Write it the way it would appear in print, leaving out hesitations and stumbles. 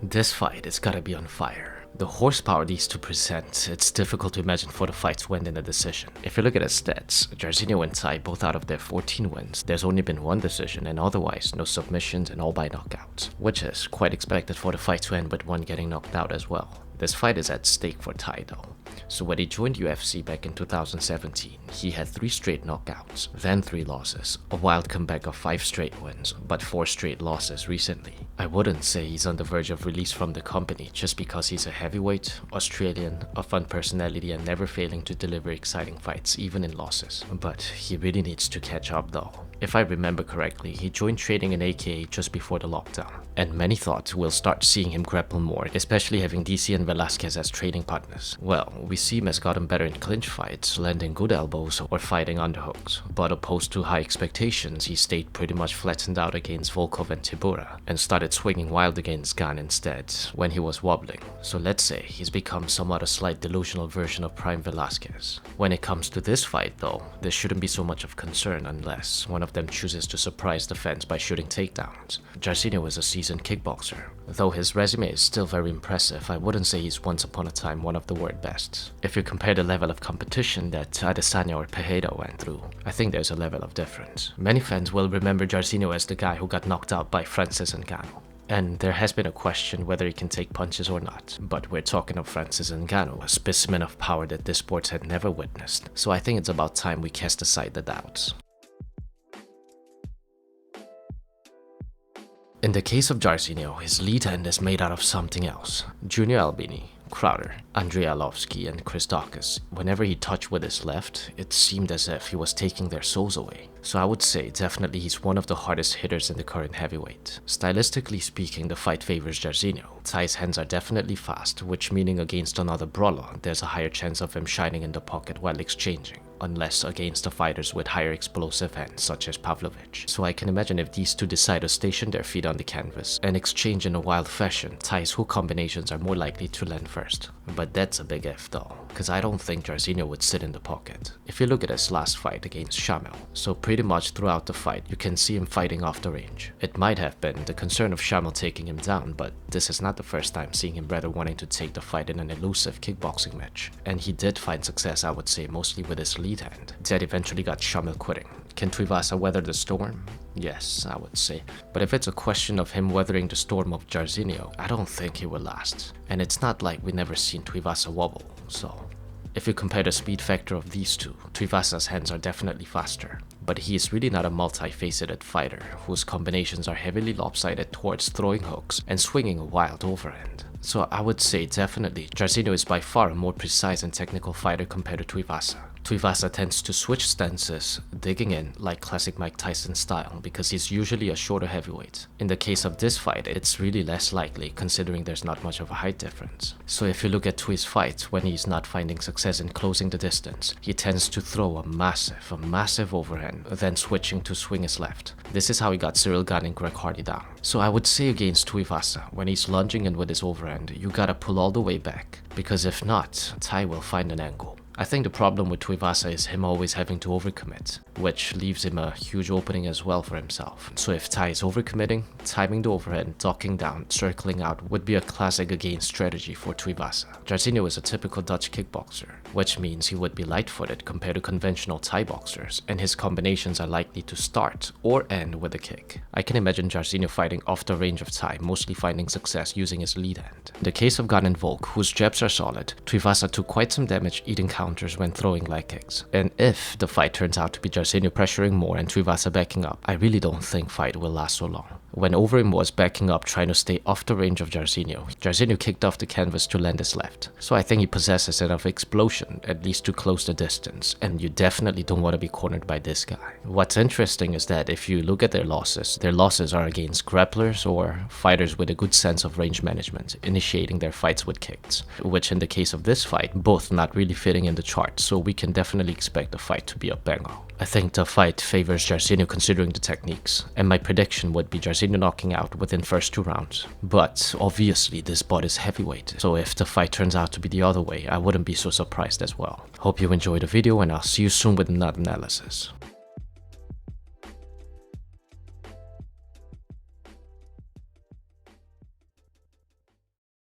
This fight is gotta be on fire. The horsepower these two present, it's difficult to imagine for the fight to end in a decision. If you look at his stats, Jairzinho and Tai, both out of their 14 wins, there's only been one decision and otherwise no submissions and all by knockouts, which is quite expected for the fight to end with one getting knocked out as well. This fight is at stake for Tai though. So when he joined UFC back in 2017, he had 3 straight knockouts, then 3 losses, a wild comeback of 5 straight wins, but 4 straight losses recently. I wouldn't say he's on the verge of release from the company just because he's a heavyweight, Australian, a fun personality and never failing to deliver exciting fights even in losses. But he really needs to catch up though. If I remember correctly, he joined training in AKA just before the lockdown, and many thought we'll start seeing him grapple more, especially having DC and Velasquez as training partners. Well, we see him has gotten better in clinch fights, landing good elbows or fighting underhooks, but opposed to high expectations, he stayed pretty much flattened out against Volkov and Tybura, and started swinging wild against Gane instead, when he was wobbling. So let's say he's become somewhat a slight delusional version of Prime Velasquez. When it comes to this fight though, there shouldn't be so much of concern unless one of them chooses to surprise the fans by shooting takedowns. Jairzinho is a seasoned kickboxer. Though his resume is still very impressive, I wouldn't say he's once upon a time one of the world best. If you compare the level of competition that Adesanya or Pereira went through, I think there's a level of difference. Many fans will remember Jairzinho as the guy who got knocked out by Francis Ngannou. And there has been a question whether he can take punches or not, but we're talking of Francis Ngannou, a specimen of power that this sport had never witnessed, so I think it's about time we cast aside the doubts. In the case of Jairzinho, his lead hand is made out of something else. Junior Albini, Crowder, Andrei Arlovski and Chris Daukaus, whenever he touched with his left, it seemed as if he was taking their souls away. So I would say definitely he's one of the hardest hitters in the current heavyweight. Stylistically speaking, the fight favors Jairzinho. Tai's hands are definitely fast, which meaning against another brawler, there's a higher chance of him shining in the pocket while exchanging, unless against the fighters with higher explosive hands such as Pavlovich. So I can imagine if these two decide to station their feet on the canvas and exchange in a wild fashion, Tai's hook combinations are more likely to land first. But that's a big if though, cause I don't think Jairzinho would sit in the pocket. If you look at his last fight against Shamil, so pretty much throughout the fight you can see him fighting off the range. It might have been the concern of Shamil taking him down, but this is not the first time seeing him rather wanting to take the fight in an elusive kickboxing match. And he did find success, I would say, mostly with his lead hand. That eventually got Shamil quitting. Can Tuivasa weather the storm? Yes, I would say. But if it's a question of him weathering the storm of Jairzinho, I don't think he will last. And it's not like we never seen Tuivasa wobble, so... If you compare the speed factor of these two, Tuivasa's hands are definitely faster. But he is really not a multifaceted fighter, whose combinations are heavily lopsided towards throwing hooks and swinging a wild overhand. So I would say definitely Jairzinho is by far a more precise and technical fighter compared to Tuivasa. Tuivasa tends to switch stances, digging in like classic Mike Tyson style because he's usually a shorter heavyweight. In the case of this fight, it's really less likely considering there's not much of a height difference. So if you look at Tui's fights, when he's not finding success in closing the distance, he tends to throw a massive overhand, then switching to swing his left. This is how he got Cyril Gane and Greg Hardy down. So I would say against Tuivasa, when he's lunging in with his overhand, you gotta pull all the way back, because if not, Tai will find an angle. I think the problem with Tuivasa is him always having to overcommit, which leaves him a huge opening as well for himself. So if Tai is overcommitting, timing the overhead, docking down, circling out would be a classic again strategy for Tuivasa. Jairzinho is a typical Dutch kickboxer, which means he would be light-footed compared to conventional Thai boxers, and his combinations are likely to start or end with a kick. I can imagine Jairzinho fighting off the range of Tai, mostly finding success using his lead hand. In the case of Gane and Volk, whose jabs are solid, Tuivasa took quite some damage eating counters when throwing leg kicks. And if the fight turns out to be Jairzinho pressuring more and Tuivasa backing up, I really don't think fight will last so long. When Overeem was backing up trying to stay off the range of Jairzinho kicked off the canvas to land his left. So I think he possesses enough explosion, at least to close the distance, and you definitely don't want to be cornered by this guy. What's interesting is that if you look at their losses are against grapplers or fighters with a good sense of range management, initiating their fights with kicks, which in the case of this fight, both not really fitting in the chart, so we can definitely expect the fight to be a banger. I think the fight favors Jairzinho considering the techniques, and my prediction would be Jairzinho knocking out within first 2 rounds. But obviously this bout is heavyweight, so if the fight turns out to be the other way, I wouldn't be so surprised as well. Hope you enjoyed the video and I'll see you soon with another analysis.